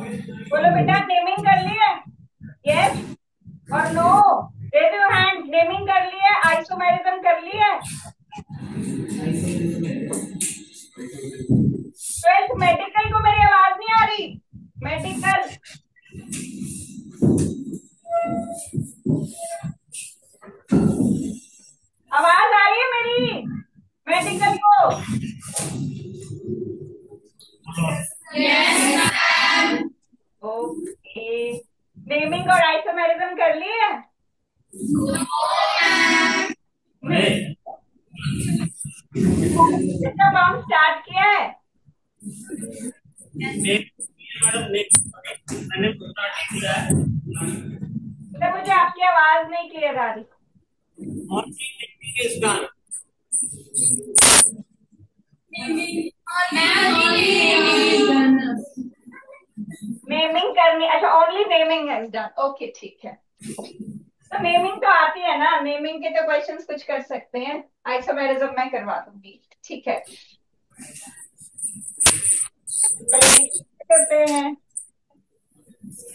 बोलो बेटा, नेमिंग कर ली है? यस और no? Raise your hand. Naming कर ली है, आइसोमेरिज्म कर ली है? ट्वेल्थ मेडिकल को मेरी आवाज नहीं आ रही? मेडिकल आवाज आ रही है मेरी? मेडिकल को? ओके। नेमिंग और आइसोमेरिज्म कर ली है? नहीं। काम स्टार्ट किया है? तो मुझे आपकी आवाज नहीं क्लियर आ रही। नेमिंग करनी, अच्छा ओनली नेमिंग है डन। ओके ठीक है। तो नेमिंग तो आती है ना, नेमिंग के तो क्वेश्चंस कुछ कर सकते हैं। आइसोमेरिज्म मैं करवा दूंगी, ठीक है। करते हैं।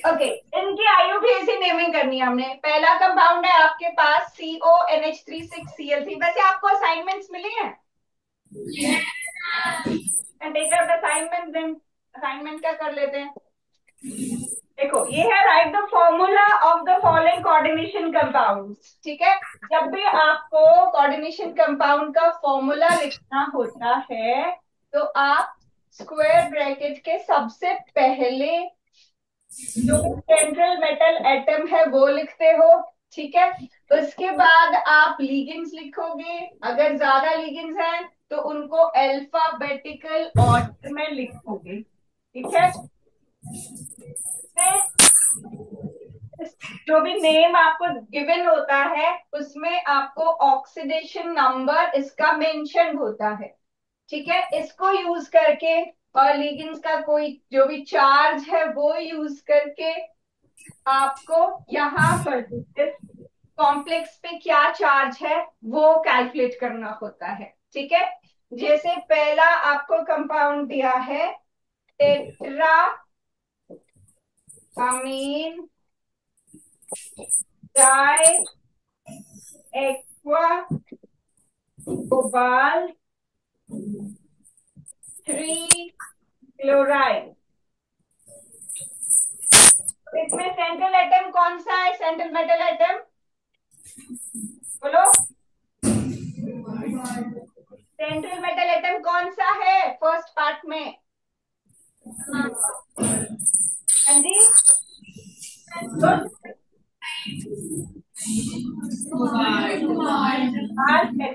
ओके, इनकी आयु भी ऐसी नेमिंग करनी है हमने। पहला कंपाउंड है आपके पास CONH36Cl3। वैसे आपको असाइनमेंट्स मिली हैं? And take out assignment, then assignment क्या कर लेते हैं। देखो ये है, write the formula of the following coordination compounds. ठीक है, जब भी आपको कोऑर्डिनेशन कंपाउंड का फॉर्मूला लिखना होता है तो आप स्क्वायर ब्रैकेट के सबसे पहले जो सेंट्रल मेटल एटम है वो लिखते हो। ठीक है, उसके बाद आप लीगेंड्स लिखोगे। अगर ज्यादा लीगेंड्स हैं तो उनको अल्फाबेटिकल ऑर्डर में लिखोगे। ठीक है, फिर जो भी नेम आपको गिवन होता है उसमें आपको ऑक्सीडेशन नंबर इसका मेंशन होता है। ठीक है, इसको यूज करके और लिगेंड्स का कोई जो भी चार्ज है वो यूज करके आपको यहाँ पर इस कॉम्प्लेक्स पे क्या चार्ज है वो कैलकुलेट करना होता है। ठीक है, जैसे पहला आपको कंपाउंड दिया है tetra amine die aqua cobalt 3 chloride. इसमें सेंट्रल एटम कौन सा है? सेंट्रल मेटल एटम बोलो। सेंट्रल मेटल एटम कौन सा है फर्स्ट पार्ट में? हाँ जी,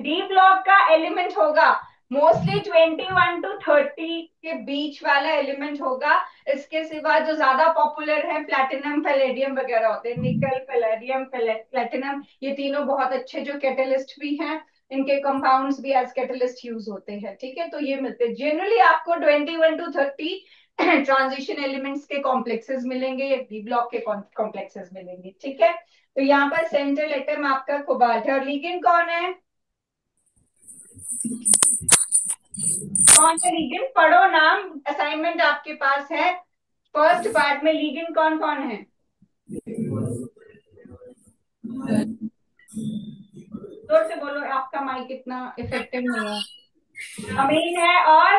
डी ब्लॉक का एलिमेंट होगा। मोस्टली 21 to 30 के बीच वाला एलिमेंट होगा। इसके सिवा जो ज्यादा पॉपुलर है प्लैटिनम पैलेडियम वगैरह होते हैं। निकल पैलेडियम प्लैटिनम, ये तीनों बहुत अच्छे जो कैटलिस्ट भी हैं। इनके कंपाउंड्स भी एज कैटलिस्ट यूज होते हैं। ठीक है, तो ये मिलते हैं जनरली आपको 21 to 30 ट्रांजिशन एलिमेंट्स के कॉम्प्लेक्सेस मिलेंगे या डी ब्लॉक के कॉम्प्लेक्सेस मिलेंगे। ठीक है, तो यहाँ पर सेंट्रल एटम आपका कोबाल्ट है। और लिगेंड कौन है? कौन सा लिगेंड? पढ़ो नाम, असाइनमेंट आपके पास है। फर्स्ट पार्ट में लिगेंड कौन कौन है? जोर से बोलो, आपका माइक इतना इफेक्टिव नहीं है। अमीन है और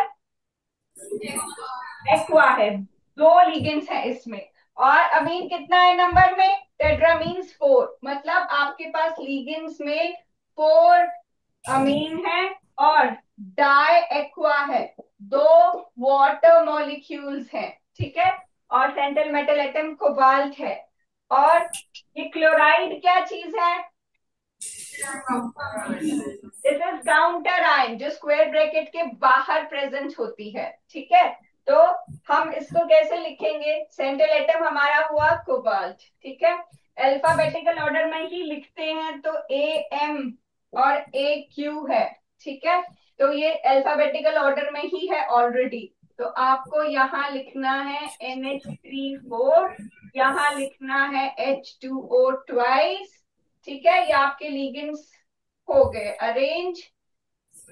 एक्वा है। दो लिगेंड्स है इसमें। और अमीन कितना है नंबर में? टेट्रा मीन्स 4, मतलब आपके पास लिगेंड्स में 4 अमीन है और डाई एक्वा है। दो वाटर मॉलिक्यूल्स हैं। ठीक है, और सेंट्रल मेटल एटम कोबाल्ट है। और ये क्लोराइड क्या चीज है? दिस इज काउंटर आयन, जो स्क्वायर ब्रैकेट के बाहर प्रेजेंट होती है। ठीक है, तो हम इसको कैसे लिखेंगे? सेंट्रल एटम हमारा हुआ कोबाल्ट। ठीक है, अल्फाबेटिकल ऑर्डर में ही लिखते हैं तो AM और AQ है। ठीक है, तो ये अल्फाबेटिकल ऑर्डर में ही है ऑलरेडी। तो आपको यहाँ लिखना है NH3 4, यहाँ लिखना है H2O ट्वाइस। ठीक है, ये आपके लिगेंड्स हो गए अरेंज।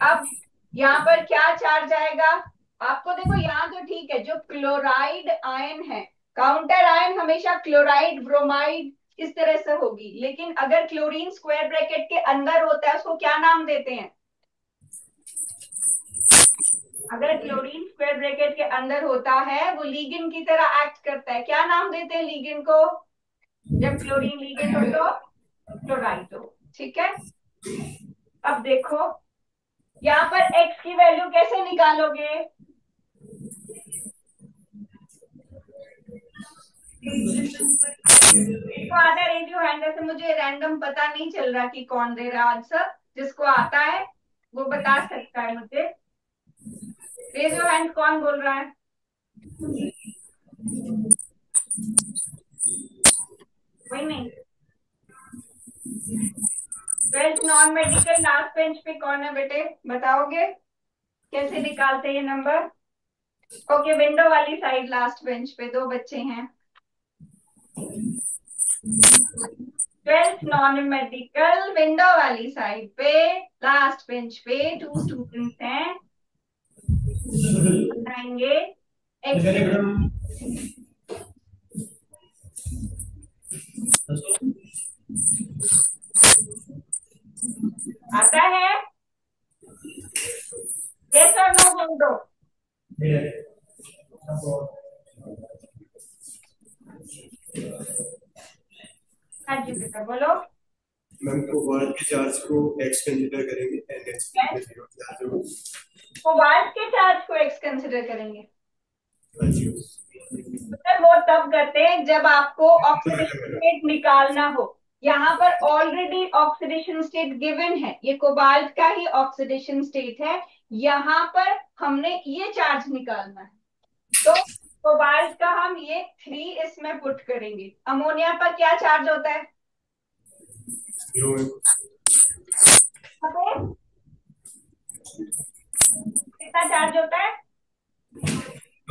अब यहाँ पर क्या चार्ज आएगा? आपको देखो यहाँ तो ठीक है, जो क्लोराइड आयन है काउंटर आयन हमेशा क्लोराइड, ब्रोमाइड इस तरह से होगी, लेकिन अगर क्लोरीन स्क्वायर ब्रैकेट के अंदर होता है उसको क्या नाम देते हैं? अगर क्लोरीन स्क्वायर ब्रैकेट के अंदर होता है वो लीगेंड की तरह एक्ट करता है, क्या नाम देते हैं लीगेंड को? जब क्लोरीन लीगेंड हो तो क्लोराइड हो। ठीक है, अब देखो यहाँ पर x की वैल्यू कैसे निकालोगे? जिसको आता है रेडियो हैंड, से मुझे रैंडम पता नहीं चल रहा कि कौन दे रहा आंसर, जिसको आता है वो बता सकता है मुझे। रेडियो हैंड कौन बोल रहा है? कोई नहीं। 12th non medical last bench पे कौन है बेटे, बताओगे कैसे निकालते ये नंबर? ओके, विंडो वाली साइड लास्ट बेंच पे दो बच्चे हैं। 12th नॉन मेडिकल विंडो वाली साइड पे लास्ट बेंच पे 2 स्टूडेंट्स हैं, बताएंगे। आता है? यस और नो बोल दो। हाँ जी बेटा बोलो। मैम कोबाल्ट के चार्ज को एक्स कंसीडर करेंगे एंड एक्स पे जीरो चार्ज होगा। कोबाल्ट के चार्ज को एक्स कंसिडर करेंगे? जी सर वो तब करते हैं जब आपको ऑक्सीडेशन स्टेट निकालना हो। यहाँ पर ऑलरेडी ऑक्सीडेशन स्टेट गिवन है, ये कोबाल्ट का ही ऑक्सीडेशन स्टेट है। यहाँ पर हमने ये चार्ज निकालना है, तो कोबाल्ट का हम ये 3 इसमें पुट करेंगे। अमोनिया पर क्या चार्ज होता है? कितना चार्ज होता है?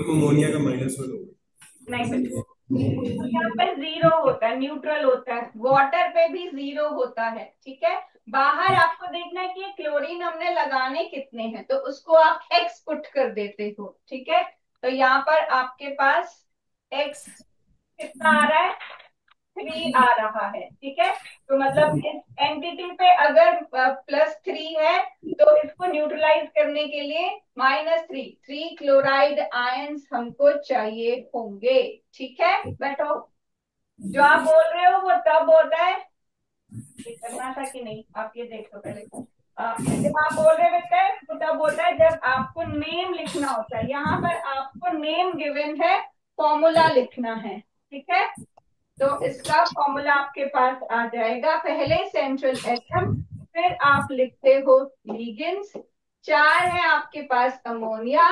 अमोनिया का माइनस वन होगा। नहीं बेटा, यहाँ पर 0 होता है, न्यूट्रल होता है। वाटर पे भी 0 होता है। ठीक है, बाहर आपको देखना है कि क्लोरीन हमने लगाने कितने हैं, तो उसको आप x पुट कर देते हो। ठीक है, तो यहाँ पर आपके पास x कितना आ रहा है? 3 आ रहा है। ठीक है, तो मतलब इस एंटिटी पे अगर +3 है तो इसको न्यूट्रलाइज करने के लिए -3 3 क्लोराइड आयंस हमको चाहिए होंगे। ठीक है, बैठो। जो आप बोल रहे हो वो तब होता है, ये करना था कि नहीं आप ये देखो पहले। जब आप बोल रहे होते हैं वो तब होता है जब आपको नेम लिखना होता है। यहाँ पर आपको नेम गिवन है, फॉर्मूला लिखना है। ठीक है, तो इसका फॉर्मूला आपके पास आ जाएगा, पहले सेंट्रल एटम, फिर आप लिखते हो लिगेंड्स। 4 है आपके पास अमोनिया,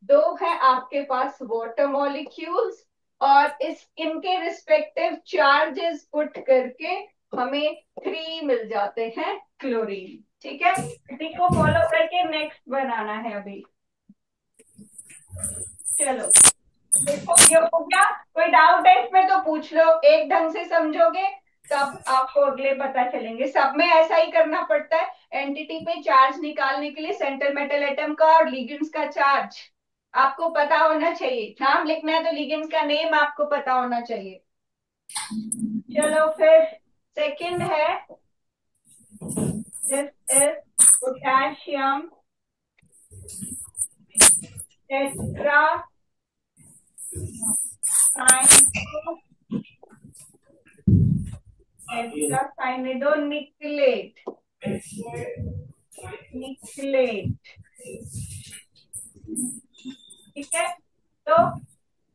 2 है आपके पास वाटर मॉलिक्यूल्स, और इस इनके रिस्पेक्टिव चार्जेस पुट करके हमें 3 मिल जाते हैं क्लोरीन। ठीक है, इसी को फॉलो करके नेक्स्ट बनाना है अभी। चलो देखो ये हो गया। कोई डाउट है इसमें तो पूछ लो, एक ढंग से समझोगे तब आपको अगले पता चलेंगे। सब में ऐसा ही करना पड़ता है, एंटिटी पे चार्ज निकालने के लिए सेंट्रल मेटल एटम का और लिगेंड्स का चार्ज आपको पता होना चाहिए। नाम लिखना है तो लिगेंड्स का नेम आपको पता होना चाहिए। चलो फिर सेकंड है, दिस इज पोटेशियम टेट्रा निकलेट। निकलेट, ठीक है, तो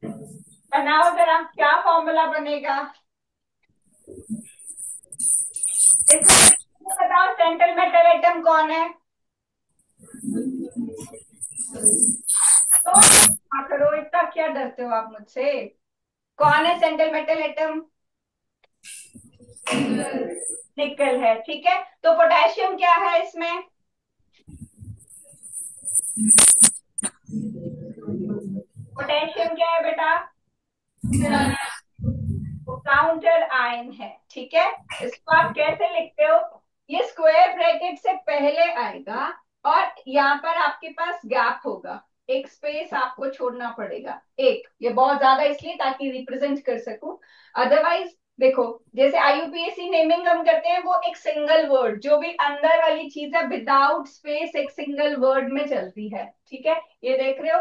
बनाओ जरा, क्या फॉर्मूला बनेगा इसमें? बताओ सेंट्रल मेटल एटम कौन है? तो करो, इतना क्या डरते हो आप मुझसे? कौन है सेंट्रल मेटल एटम? निकल है। ठीक है, तो पोटेशियम क्या है इसमें? पोटेशियम क्या है बेटा? काउंटर आयन है। ठीक है, इसको आप कैसे लिखते हो? ये स्क्वायर ब्रैकेट से पहले आएगा और यहाँ पर आपके पास गैप होगा, एक स्पेस आपको छोड़ना पड़ेगा, एक, ये बहुत ज्यादा इसलिए ताकि रिप्रेजेंट कर सकूं। अदरवाइज देखो, जैसे IUPAC नेमिंग हम करते हैं, वो एक सिंगल वर्ड, जो भी अंदर वाली चीज है विदाउट स्पेस एक सिंगल वर्ड में चलती है, ठीक है। ये देख रहे हो,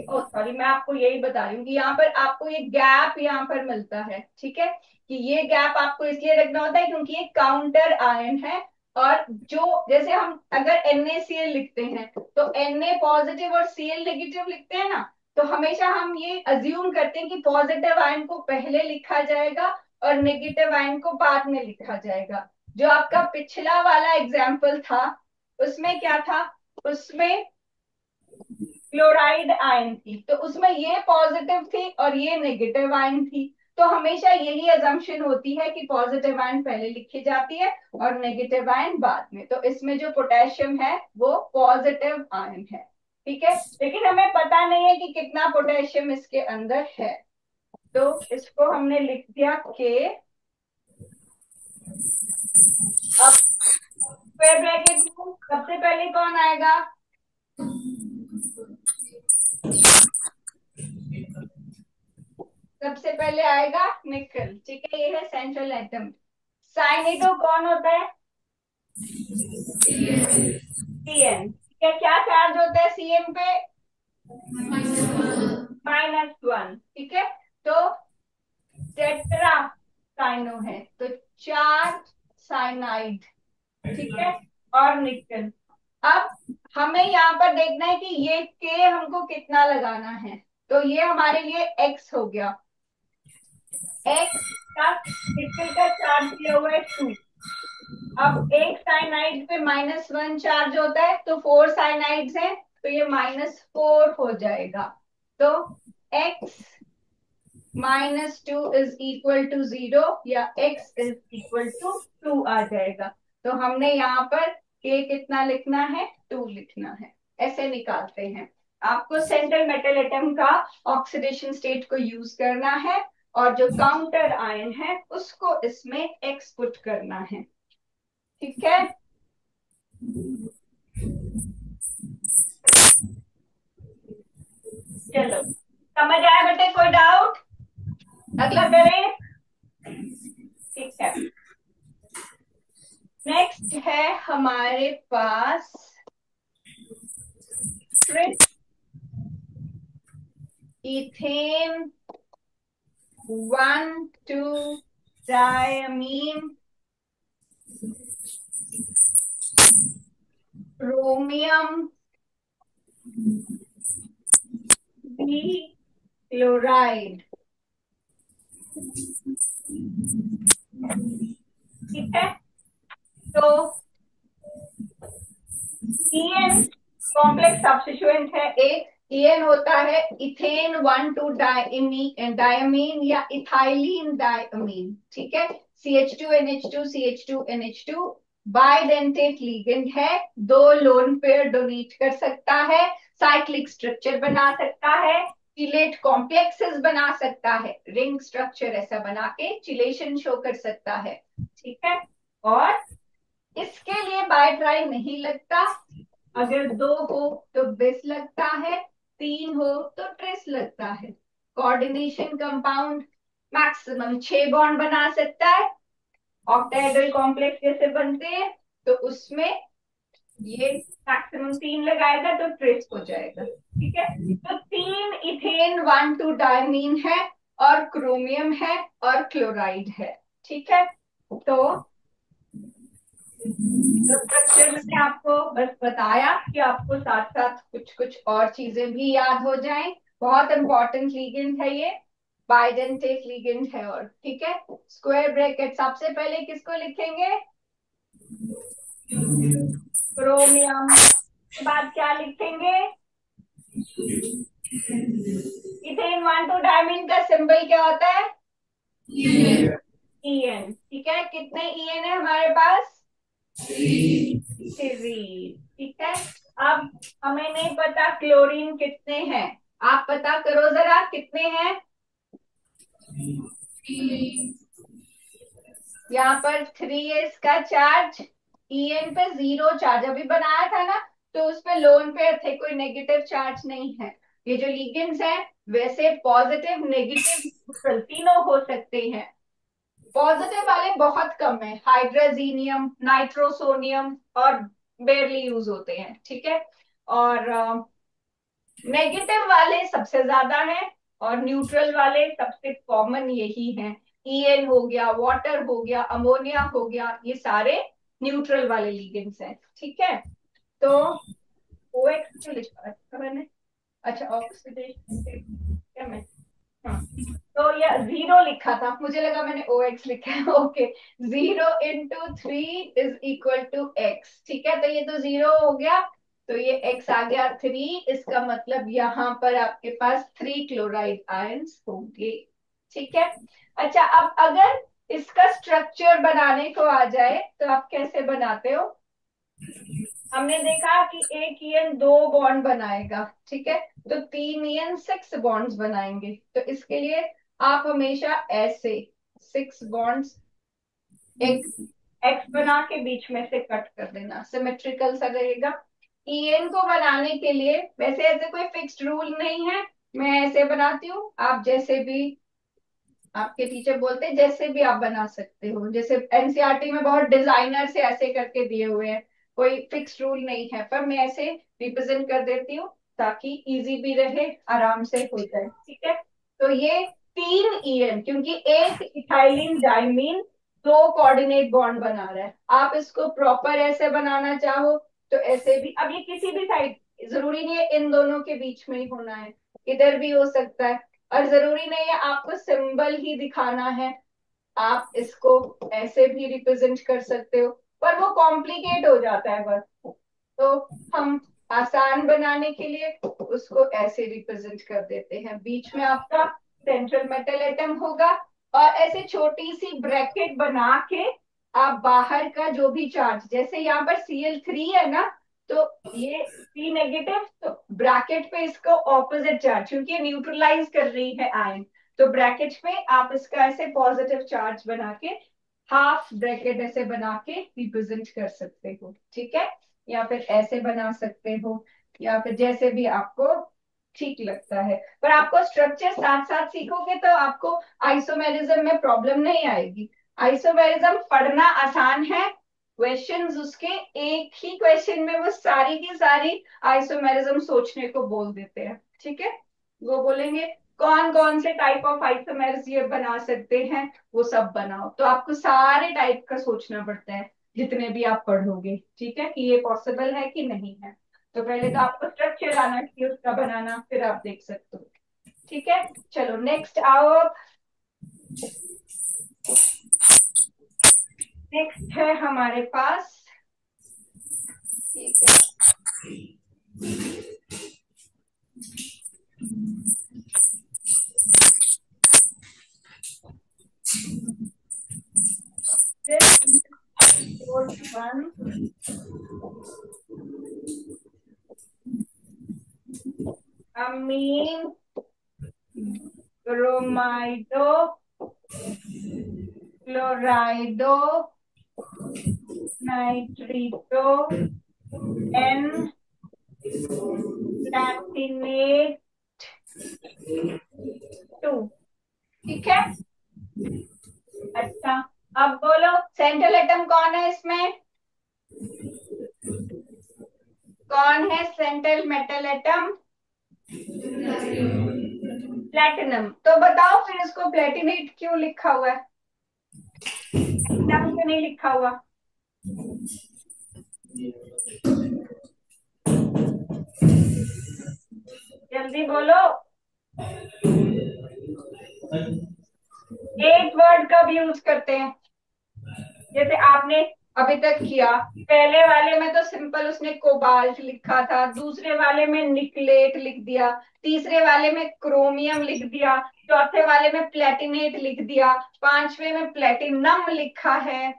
ओ सॉरी, मैं आपको यही बता रही हूँ कि यहाँ पर आपको ये गैप यहाँ पर मिलता है, ठीक है, कि ये गैप आपको इसलिए रखना होता है क्योंकि ये काउंटर आयन है। और जो जैसे हम अगर NaCl लिखते हैं तो Na पॉजिटिव और Cl नेगेटिव लिखते हैं ना, तो हमेशा हम ये अज्यूम करते हैं कि पॉजिटिव आयन को पहले लिखा जाएगा और नेगेटिव आयन को बाद में लिखा जाएगा। जो आपका पिछला वाला एग्जाम्पल था उसमें क्या था, उसमें क्लोराइड आयन थी, तो उसमें ये पॉजिटिव थी और ये नेगेटिव आयन थी। तो हमेशा यही अजम्पशन होती है कि पॉजिटिव आयन पहले लिखी जाती है और नेगेटिव आयन बाद में। तो इसमें जो पोटेशियम है वो पॉजिटिव आयन है, ठीक है। लेकिन हमें पता नहीं है कि कितना पोटेशियम इसके अंदर है, तो इसको हमने लिख दिया के। अब स्क्वायर ब्रैकेट में सबसे पहले कौन आएगा, सबसे पहले आएगा निकल, ठीक है, ये है सेंट्रल एटम। साइनेटो कौन होता है, Cn, ठीक है। क्या चार्ज होता है Cn पे, -1, ठीक है। तो टेट्रा साइनो है, तो 4 साइनाइड, ठीक है, और निकल। अब हमें यहाँ पर देखना है कि ये के हमको कितना लगाना है, तो ये हमारे लिए x हो गया, x का निकल का चार्ज दिया हुआ है 2। अब एक साइनाइड पे -1 चार्ज होता है, तो 4 साइनाइड्स हैं, तो ये -4 हो जाएगा। तो x -2 इज इक्वल टू 0 या x इज इक्वल टू 2 आ जाएगा। तो हमने यहाँ पर k कितना लिखना है, 2 लिखना है, ऐसे निकालते हैं। आपको सेंट्रल मेटल एटम का ऑक्सीडेशन स्टेट को यूज करना है और जो काउंटर आयन है उसको इसमें x पुट करना है, ठीक है। चलो, समझ आया बेटे, कोई डाउट, अगला करें, ठीक है। नेक्स्ट है हमारे पास tris ethane 1,2 diamine chromium B chloride, ठीक है। तो En कॉम्प्लेक्स सब्स्टिट्यूएंट है एक, En होता है इथेन 1,2 डायमीन या इथाइलिन डायमीन, ठीक है। CH2NH2 CH2NH2 बाइडेंटेट लिगेंड है, 2 लोन पेयर डोनेट कर सकता है, साइक्लिक स्ट्रक्चर बना सकता है, चिलेट कॉम्प्लेक्सेस बना सकता है, रिंग स्ट्रक्चर ऐसा बना के चिलेशन शो कर सकता है, ठीक है। और इसके लिए बाय ट्राई नहीं लगता, अगर 2 हो तो बिस लगता है, 3 हो तो ट्रेस लगता है। कोऑर्डिनेशन कंपाउंड मैक्सिमम 6 बॉन्ड बना सकता है, ऑक्टाहेड्रल कॉम्प्लेक्स जैसे बनते हैं, तो उसमें ये मैक्सिमम 3 लगाएगा तो ट्रेस हो जाएगा, ठीक है। तो 3 इथेन 1,2 डायमीन है और क्रोमियम है और क्लोराइड है, ठीक है। तो स्ट्रक्चर मैंने आपको बस बताया कि आपको साथ साथ कुछ कुछ और चीजें भी याद हो जाएं। बहुत इंपॉर्टेंट लिगेंड है ये, बाइडेंटेट लिगेंड है, और ठीक है। स्क्वायर ब्रैकेट सबसे पहले किसको लिखेंगे, क्रोमियम, के बाद क्या लिखेंगे, इथेन 1,2 डायमीन का सिंबल क्या होता है, En, ठीक है। कितने En है हमारे पास, 3, ठीक है। अब हमें नहीं पता क्लोरीन कितने हैं, आप पता करो जरा कितने हैं। यहाँ पर 3 है इसका चार्ज, En पे 0 चार्ज, अभी बनाया था ना, तो उस पे लोन पेयर थे, कोई नेगेटिव चार्ज नहीं है। ये जो लिगेंड्स हैं वैसे पॉजिटिव, नेगेटिव, न्यूट्रल तीनों हो सकते हैं। पॉजिटिव वाले बहुत कम है, हाइड्रोजीनियम, नाइट्रोसोनियम और बेरली यूज होते हैं, ठीक है। और नेगेटिव वाले सबसे ज्यादा है, और न्यूट्रल वाले सबसे कॉमन यही हैं। ईएन हो गया, वाटर हो गया, अमोनिया हो गया, ये सारे न्यूट्रल वाले लिगेंड्स हैं, ठीक है। तो ओएक्स क्यों लिखा है मैंने, अच्छा ऑक्सीडेशन क्या मैं, हाँ, तो ये जीरो लिखा था, मुझे लगा मैंने ओ एक्स लिखा है। Okay, 0 × 3 is equal to x, ठीक है। तो ये तो जीरो हो गया, तो ये एक्स आ गया 3, इसका मतलब यहाँ पर आपके पास 3 क्लोराइड आयंस होंगे, ठीक है। अच्छा, अब अगर इसका स्ट्रक्चर बनाने को आ जाए तो आप कैसे बनाते हो। हमने देखा कि एक ईएन 2 बॉन्ड बनाएगा, ठीक है। तो 3 ईएन 6 बॉन्ड्स बनाएंगे, तो इसके लिए आप हमेशा ऐसे 6 बॉन्ड्स एक एक्स बना के बीच में से कट कर देना, सिमेट्रिकल सा रहेगा। ईएन को बनाने के लिए वैसे ऐसे कोई फिक्स्ड रूल नहीं है, मैं ऐसे बनाती हूँ, आप जैसे भी, आपके टीचर बोलते हैं जैसे भी आप बना सकते हो, जैसे एनसीईआरटी में बहुत डिजाइनर से ऐसे करके दिए हुए हैं, कोई फिक्स रूल नहीं है, पर मैं ऐसे रिप्रेजेंट कर देती हूँ ताकि इजी भी रहे, आराम से हो जाए, ठीक है। तो ये 3 ईएन, क्योंकि एक इथाइलिन डाइमीन 2 कोऑर्डिनेट बॉन्ड बना रहा है, आप इसको प्रॉपर ऐसे बनाना चाहो तो ऐसे भी, अब ये किसी भी साइड, जरूरी नहीं है इन दोनों के बीच में ही होना है, इधर भी हो सकता है, और जरूरी नहीं है आपको सिंबल ही दिखाना है, आप इसको ऐसे भी रिप्रेजेंट कर सकते हो, पर वो कॉम्प्लिकेट हो जाता है बस। तो हम आसान बनाने के लिए उसको ऐसे रिप्रेजेंट कर देते हैं, बीच में आपका सेंट्रल मेटल एटम होगा, और ऐसे छोटी सी ब्रैकेट बना के आप बाहर का जो भी चार्ज, जैसे यहाँ पर Cl3 है ना, तो ये C नेगेटिव, तो ब्रैकेट पे इसको ऑपोजिट चार्ज, क्योंकि ये न्यूट्रलाइज कर रही है आयन, तो ब्रैकेट पे आप इसका ऐसे पॉजिटिव चार्ज बना के हाफ ब्रैकेट ऐसे बना के रिप्रेजेंट कर सकते हो, ठीक है। या फिर ऐसे बना सकते हो, या फिर जैसे भी आपको ठीक लगता है, पर आपको स्ट्रक्चर साथ साथ सीखोगे तो आपको आइसोमेरिज्म में प्रॉब्लम नहीं आएगी। आइसोमेरिज्म पढ़ना आसान है, क्वेश्चंस उसके एक ही क्वेश्चन में वो सारी की सारी आइसोमेरिज्म सोचने को बोल देते हैं, ठीक है। वो बोलेंगे कौन कौन से टाइप ऑफ आइसोमेर्स ये बना सकते हैं, वो सब बनाओ, तो आपको सारे टाइप का सोचना पड़ता है जितने भी आप पढ़ोगे, ठीक है, कि ये पॉसिबल है कि नहीं है। तो पहले तो आपको स्ट्रक्चर आना चाहिए उसका बनाना, फिर आप देख सकते हो, ठीक है। चलो नेक्स्ट आओ, नेक्स्ट है हमारे पास, ठीक है, वन अमीन ब्रोमाइडो क्लोराइडो नाइट्रिटो एन प्लैटिनेट 2, ठीक है। अच्छा, अब बोलो सेंट्रल एटम कौन है इसमें, कौन है सेंट्रल मेटल एटम, प्लेटिनम। तो बताओ फिर इसको प्लेटिनेट क्यों लिखा हुआ है, एटम क्यों नहीं लिखा हुआ। जल्दी बोलो, एक वर्ड कब यूज करते हैं, जैसे आपने अभी तक किया, पहले वाले में तो सिंपल उसने कोबाल्ट लिखा था, दूसरे वाले में निकलेट लिख दिया, तीसरे वाले में क्रोमियम लिख दिया, चौथे वाले में प्लेटिनेट लिख दिया, पांचवे में प्लेटिनम लिखा है,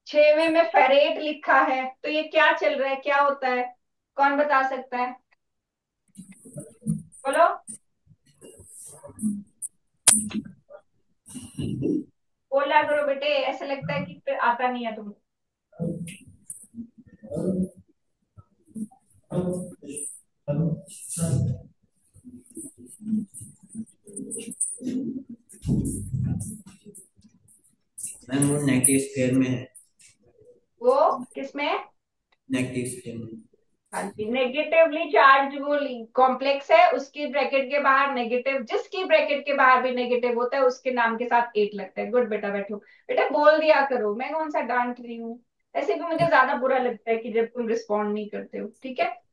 छठवें में फेरेट लिखा है, तो ये क्या चल रहा है, क्या होता है, कौन बता सकता है, बोलो। बोला करो बेटे, ऐसा लगता है कि फिर आता नहीं है तुम। मैम वो नेगेटिव स्फीयर में है। वो किसमें? नेगेटिव स्फीयर में। हाँ जी, नेगेटिवली चार्ज वो कॉम्प्लेक्स है, उसकी ब्रैकेट के बाहर नेगेटिव, जिसकी ब्रैकेट के बाहर भी नेगेटिव होता है उसके नाम के साथ 8 लगता है। गुड बेटा, बैठो बेटा, बोल दिया करो, मैं कौन सा डांट रही हूँ। ऐसे भी मुझे ज्यादा बुरा लगता है कि जब तुम रिस्पॉन्ड नहीं करते हो, ठीक है।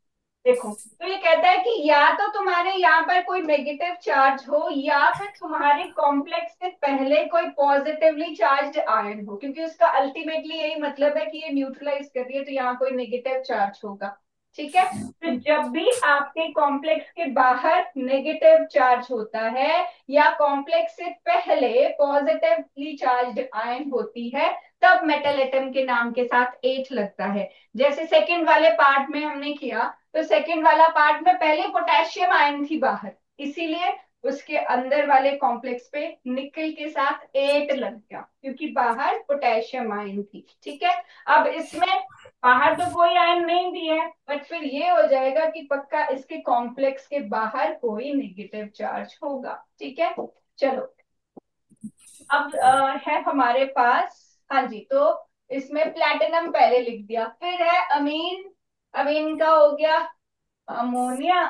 देखो, तो ये कहता है कि या तो तुम्हारे यहाँ पर कोई नेगेटिव चार्ज हो, या फिर तुम्हारे कॉम्प्लेक्स से पहले कोई पॉजिटिवली चार्ज आयन हो, क्योंकि उसका अल्टीमेटली यही मतलब है कि ये न्यूट्रलाइज कर रही है, तो यहाँ कोई नेगेटिव चार्ज होगा। ठीक है। तो जब भी आपके कॉम्प्लेक्स के बाहर नेगेटिव चार्ज होता है, या कॉम्प्लेक्स से पहले पॉजिटिवली चार्ज आयन होती है, तब मेटल एटम के नाम के साथ 8 लगता है। जैसे सेकंड वाले पार्ट में हमने किया, तो सेकंड वाला पार्ट में पहले पोटेशियम आयन थी बाहर, इसीलिए उसके अंदर वाले कॉम्प्लेक्स पे निकल के साथ 8 लग गया, क्योंकि बाहर पोटेशियम आयन थी। ठीक है। अब इसमें बाहर तो कोई आयन नहीं भी है, बट फिर ये हो जाएगा कि पक्का इसके कॉम्प्लेक्स के बाहर कोई नेगेटिव चार्ज होगा। ठीक है। चलो, अब है हमारे पास, हाँ जी, तो इसमें प्लैटिनम पहले लिख दिया, फिर है अमीन। अमीन का हो गया ammonia,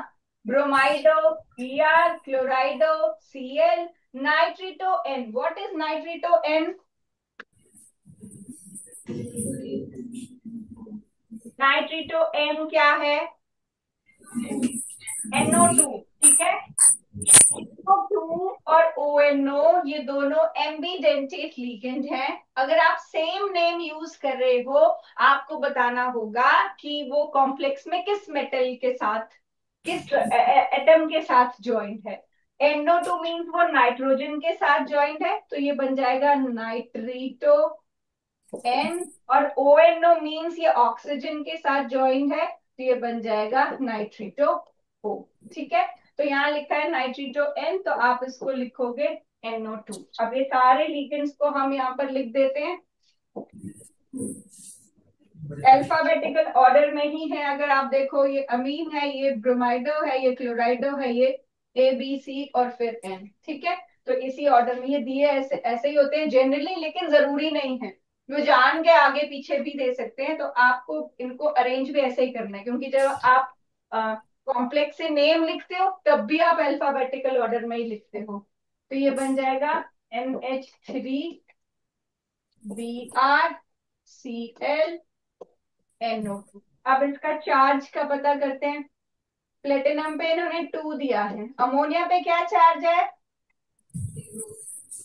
bromido, BR, chlorido, CL, nitrito N. What is nitrito N? Nitrito N क्या है? NO2। ठीक है। NO2 और ONO ये दोनों एम्बिडेंटेट लिगेंड हैं। अगर आप सेम नेम यूज कर रहे हो, आपको बताना होगा कि वो कॉम्प्लेक्स में किस मेटल के साथ, किस एटम के साथ ज्वाइंट है। NO2 मीन्स वो नाइट्रोजन के साथ ज्वाइंट है, तो ये बन जाएगा नाइट्रीटो एन। और ONO मीन्स ये ऑक्सीजन के साथ ज्वाइंट है, तो ये बन जाएगा नाइट्रीटो O। ठीक है। तो यहाँ लिखा है नाइट्रीटो एन, तो आप इसको लिखोगे NO2। अब ये सारे लिगेंड्स को हम यहाँ पर लिख देते हैं, अल्फाबेटिकल ऑर्डर में ही है। अगर आप देखो, ये अमीन है, ये ब्रोमाइडो है, ये क्लोराइडो है, ये ABC और फिर N। ठीक है। तो इसी ऑर्डर में ये दिए, ऐसे ऐसे ही होते हैं जनरली, लेकिन जरूरी नहीं है, वो जान के आगे पीछे भी दे सकते हैं। तो आपको इनको अरेंज भी ऐसे ही करना है, क्योंकि जब आप कॉम्प्लेक्स से नेम लिखते हो तब भी आप अल्फाबेटिकल ऑर्डर में ही लिखते हो। तो ये बन जाएगा NH3Br Cl NO2। अब इसका चार्ज का पता करते हैं। प्लेटिनम पे इन्होंने 2 दिया है, अमोनिया पे क्या चार्ज है?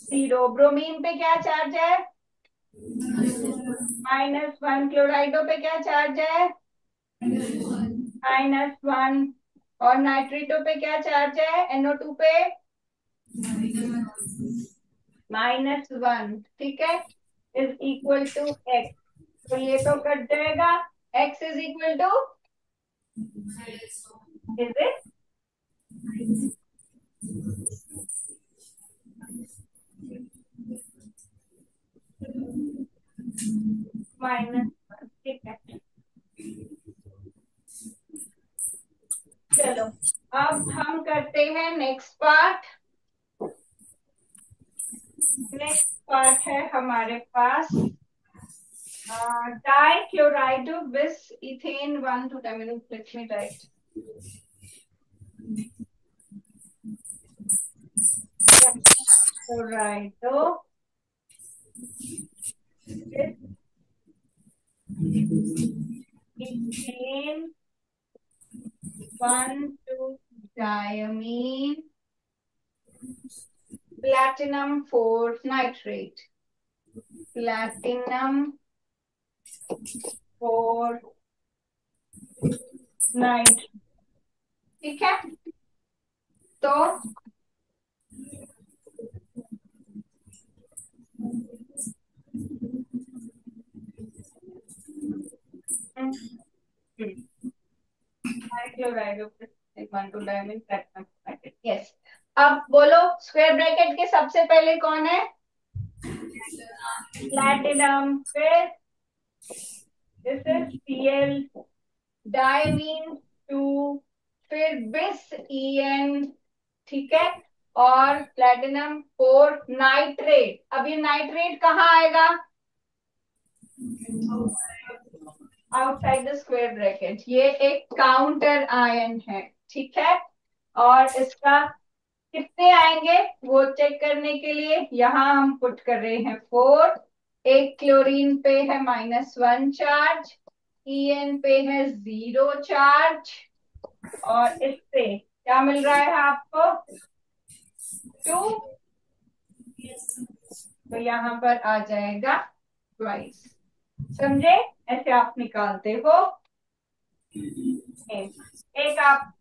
0। ब्रोमीन पे क्या चार्ज है? -1। क्लोराइडो पे क्या चार्ज है? -1। और नाइट्रेटो पे क्या चार्ज है? NO2 पे -1। ठीक है। Is equal to x। तो ये तो कट जाएगा, x is equal to, is it -1। ठीक है। चलो, अब हम करते हैं नेक्स्ट पार्ट। नेक्स्ट पार्ट है हमारे पास डाइक्लोराइडो बिस ethane 1 to 10 minutes। Let me write डाइक्लोराइडो बिस ethane 1,2-diamine platinum 4 nitrate। platinum 4 nitrate। ठीक है। तो डाइक्लोराइडो बिस 1,2-diamine platinum nitrate। यस। अब बोलो, स्क्वायर ब्रैकेट के सबसे पहले कौन है? प्लैटिनम। फिर दिस इज Cl। डायमीन 2, फिर बिस EN, ठीक है, और प्लेटिनम 4, नाइट्रेट। अब ये नाइट्रेट कहाँ आएगा? Outside the square bracket. ये एक काउंटर आयन है, ठीक है, और इसका कितने आएंगे वो चेक करने के लिए यहाँ हम पुट कर रहे हैं 4। एक क्लोरीन पे है -1 चार्ज, EN पे है 0 चार्ज, और इससे क्या मिल रहा है आपको? 2। तो यहाँ पर आ जाएगा ट्वाइस। समझे? ऐसे आप निकालते हो। एक आप,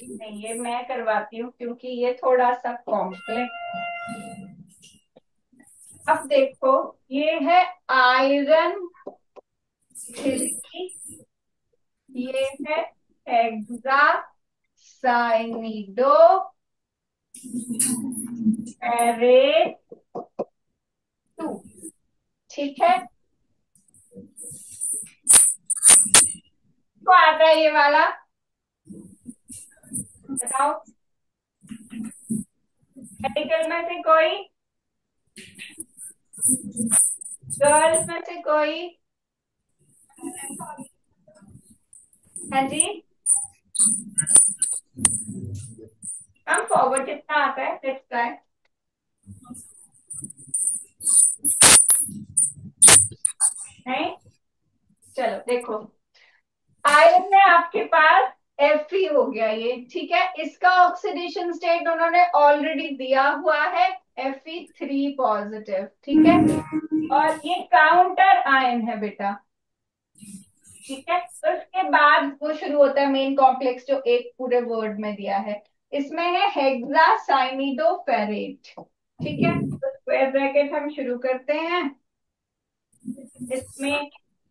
नहीं ये मैं करवाती हूँ क्योंकि ये थोड़ा सा कॉम्प्लेक्स। अब देखो, ये है आयरन 3, ये है हेक्सा साइनिडो फेरेट 2, ठीक है। तो आता है ये वाला, बताओ मेडिकल में से कोई, गर्ल्स में से कोई? हाँ जी, कम फॉरवर्ड कितना आता है? Let's try. नहीं, चलो देखो, आयरन में आपके पास Fe हो गया ये, ठीक है। इसका ऑक्सीडेशन स्टेट उन्होंने ऑलरेडी दिया हुआ है, Fe3 पॉजिटिव, ठीक है, और ये काउंटर आयन है बेटा, ठीक है। तो उसके बाद वो शुरू होता है मेन कॉम्प्लेक्स, जो एक पूरे वर्ड में दिया है। इसमें है हेक्सासाइनिडोफेरेट, ठीक है। तो स्क्वायर ब्रैकेट हम शुरू करते हैं। इसमें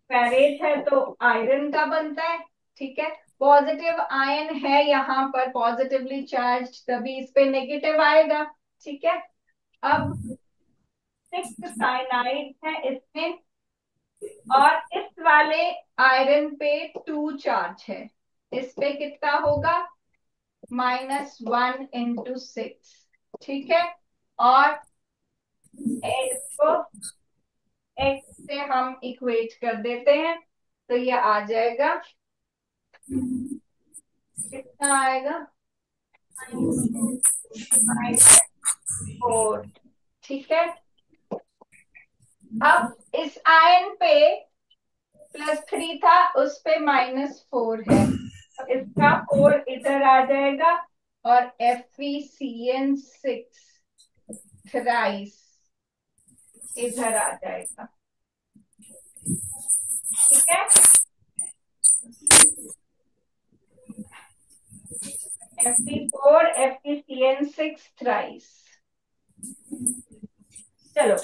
फेरेट है तो आयरन का बनता है, ठीक है। पॉजिटिव आयन है यहाँ पर, पॉजिटिवली चार्ज, तभी इस पे नेगेटिव आएगा, ठीक है। अब 6 साइनाइड है इसमें, और इस वाले आयरन पे 2 चार्ज है। इस पे कितना होगा? -1 × 6, ठीक है। और इसको x से हम इक्वेट कर देते हैं, तो ये आ जाएगा, कितना आएगा? -4, ठीक है। अब इस आयन पे +3 था, उस पे -4 है, तो इसका 4 इधर आ जाएगा, और FeCN6 थ्राइस इधर आ जाएगा, ठीक है। Fe4 FeCN6 thrice. चलो,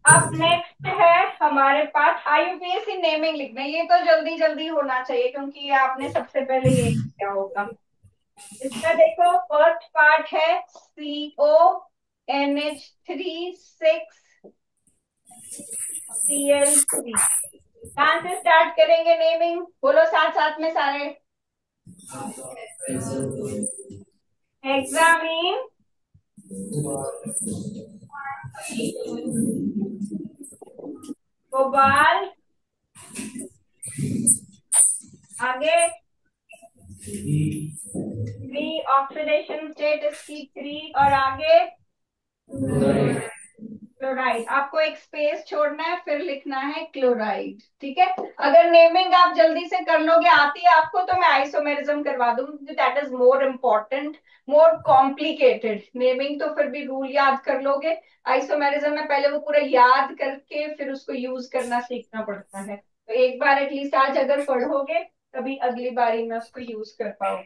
अब नेक्स्ट है हमारे पास IUPAC नेमिंग लिखना है। ये तो जल्दी जल्दी होना चाहिए क्योंकि ये आपने सबसे पहले ये किया होगा। इसका देखो, फर्स्ट पार्ट है CONH3 6Cl3। कहां से स्टार्ट करेंगे नेमिंग? बोलो साथ साथ में सारे। हेक्सामीन, कोबाल्ट, आगे 3 ऑक्सीडेशन स्टेट इसकी 3, और आगे क्लोराइड। आपको एक स्पेस छोड़ना है, फिर लिखना है क्लोराइड, ठीक है। अगर नेमिंग आप जल्दी से कर लोगे, आती है आपको, तो मैं आइसोमेरिज्म करवा दूंगी, that is more important, more complicated. Naming तो फिर भी रूल याद कर लोगे, आइसोमेरिज्म में पहले वो पूरा याद करके फिर उसको यूज करना सीखना पड़ता है। तो एक बार एटलीस्ट आज अगर पढ़ोगे, तभी अगली बारी में उसको यूज कर पाओ।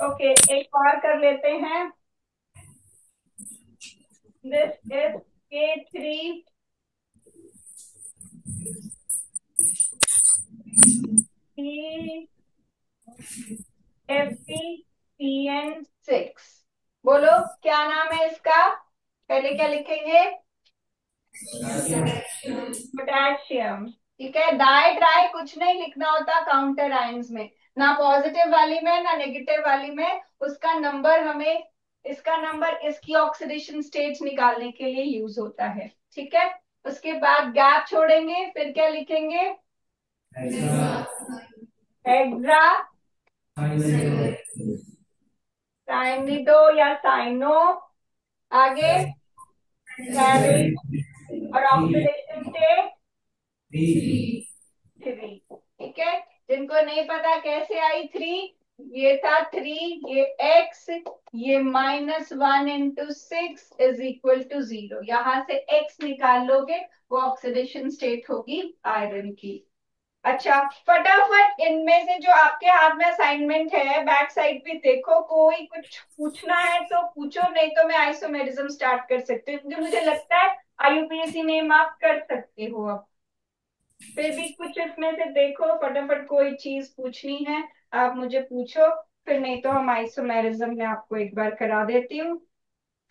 ओके, एक और कर लेते हैं। This is K3 FeCN6। बोलो क्या नाम है इसका? पहले क्या लिखेंगे? पोटेशियम, ठीक है, दाएं ट्राई कुछ नहीं लिखना होता काउंटर आयंस में, ना पॉजिटिव वाली में ना नेगेटिव वाली में। उसका नंबर हमें, इसका नंबर इसकी ऑक्सीडेशन स्टेट निकालने के लिए यूज होता है। ठीक है, उसके बाद गैप छोड़ेंगे, फिर क्या लिखेंगे? हेक्सा साइनिडो या साइनो। आगे कैरिंग और ऑक्सीडेशन स्टेट 3। ठीक है, जिनको नहीं पता कैसे आई 3, ये था 3, ये x, ये -1 × 6 = 0। यहां से x निकाल लोगे, वो ऑक्सीडेशन स्टेट होगी आयरन की। अच्छा, फटाफट इनमें से जो आपके हाथ में असाइनमेंट है बैक साइड पे देखो, कोई कुछ पूछना है तो पूछो, नहीं तो मैं आइसोमेरिज्म स्टार्ट कर सकती हूँ, क्योंकि मुझे लगता है आईयूपीएससी में आप कर सकते हो। अब फिर भी कुछ इसमें से देखो, फटाफट कोई चीज पूछनी है आप मुझे पूछो, फिर नहीं तो हम आइसोमेरिज्म में आपको एक बार करा देती हूँ।